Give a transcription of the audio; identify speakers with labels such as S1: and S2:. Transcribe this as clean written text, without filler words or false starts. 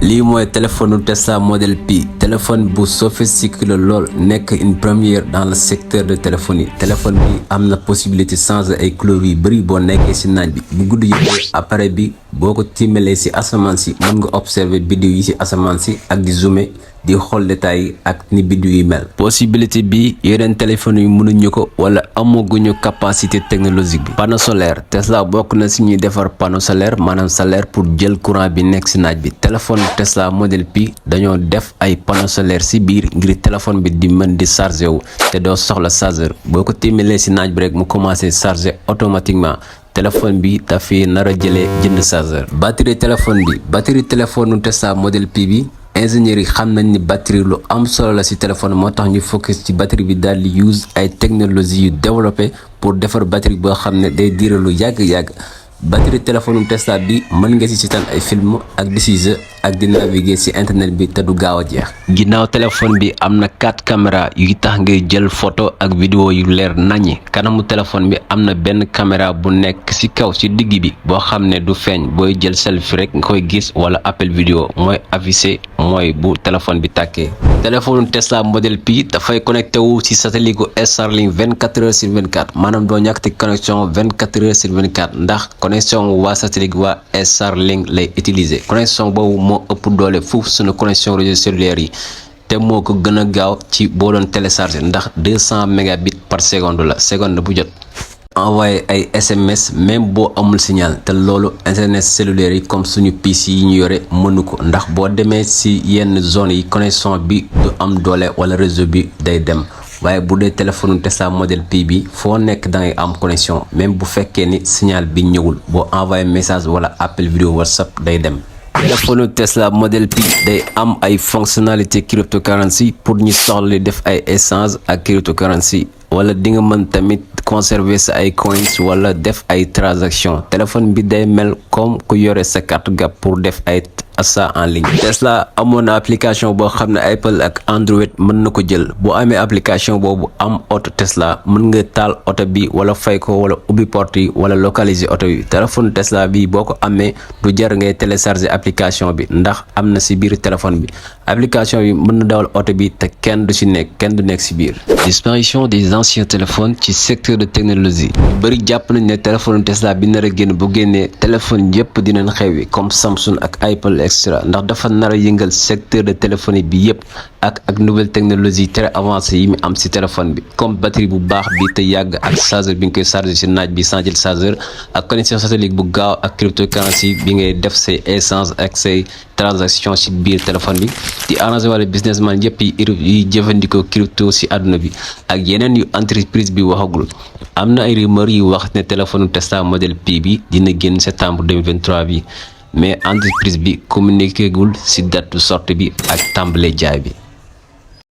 S1: lii mooy téléphone Tesla modèle Pi téléphone bu sophistiqué lool nekk une première dans le secteur de téléphonie. téléphone bi am na possibilité changer ay couleurs yu bëri boo nekkee ci naaj bi bu gudd yëpp appareil bi boo ko tiimalee ci asamaan si mën nga observer biddiw yi ci asamaan si ak di zoomer di xool détails yi ak ni biddiw yi mel. possibilité bi yeneen téléphone yi mënuñu ko wala amaguñu capacité technologique bi. panneau solaire Tesla bokk na ci ñuy defar panneau solaire maanaam solaire pour jël courant bi nekk ci naaj bi. téléphone Tesla modèle Pi dañoo def ay panneau solaire ci biir ngir téléphone bi di mën di chargé wu te doo soxla chargeur boo ko tiimalee ci naaj bi rek mu commencé chargé automatiquement. téléphone bi dafay nar a jëlee jënd chargeur. batterie téléphone Tesla modèle Pi bi ingénieurs yi xam nañ ni batterie lu am solo la ci téléphone moo tax ñu focus ci batterie bi daal di use ay technologie yu développé pour defar batterie boo xam ne day diire lu yàgg. batterie téléphone Tesla bi mën nga ci seetaan ay film ak di ci jeu ak di naviguer ci internet bi te du gaaw a jeex. ginnaaw téléphone bi am na 4 caméra yu tax ngay jël photo ak vidéo yu leer naññi. kanamu téléphone bi am na benn caméra bu nekk ci kaw ci digg bi boo xam ne du feeñ booy jël selfie rek nga koy gis wala appel vidéo mooy affiché mooy bu téléphone bi tàkkee. téléphone Tesla modèle Pi dafay connecté wu ci satellite gu Starlink 24h/24 maanaam doo ñàkk ci connexion 24h/24 ndax connexion waa satellite waa Starlink lay utiliser. connexion boobu moo ëpp doole foofu sunu connexion réseau cellulaire yi te moo ko gën a gaaw ci boo doon télécharger ndax 200 mégabits par seconde la seconde bu jot. envoyé ay SMS même boo amul signal te loolu internet cellulaire yi comme suñu PC yi ñu yore mënu ko ndax boo demee ci yenn zone yi connexion bi du am doole wala réseau bi day dem waaye bu dee téléphone Tesla modèle Pi bi foo nekk da ngay am connexion même bu fekkee ni signal bi ñëwul boo envoyé message wala appel vidéo WhatsApp day dem. téléphone Tesla modèle Pi day am ay fonctionnalité cryptocurrency pour ñu soxla def ay échange ak cryptocurrency wala di nga mën tamit conserver sa ay coins wala def ay transaction téléphone bi day mel comme ku yore sa carte gab pour def ay achat en ligne. Tesla amoon na application boo xam ne Apple ak Android mën na ko jël boo amee application boobu am oto Tesla mën nga taal oto bi wala fay ko wala ubbi porte yi wala localiser oto yi. téléphone Tesla bi boo ko amee du jar ngay télécharger application bi ndax am na ci biir téléphone bi application bi mën na dawal oto bi te kenn du nekk ci biir. disparition des anciens téléphones ci secteur de technologie bari jàpp nañ ne téléphone Tesla bi nar a génn bu génnee téléphone yëpp dinañ xewwi comme Samsung ak Apple extra ndax dafa nar a yëngal secteur de téléphonie bi yëpp ak nouvelle technologie très avancée yi mu am ci téléphone bi comme batterie bu baax bi te yàgg ak chargeur bi nga koy charger ci naaj bi sans jël chargeur ak connexion satellite bu gaaw ak cryptocurrency bi ngay def say échange ak say transaction ci biir téléphone bi di arranger wala businessman yëpp yi jëfandikoo crypto ci àdduna bi ak yeneen yu entreprise bi waxagul. am na ay rumeur yu wax ne téléphone Tesla modèle Pi bi dina génn septembre 2023 bi mais entreprise bi communiqué gul ci date de sortie bi ak tàmbale jaay bi.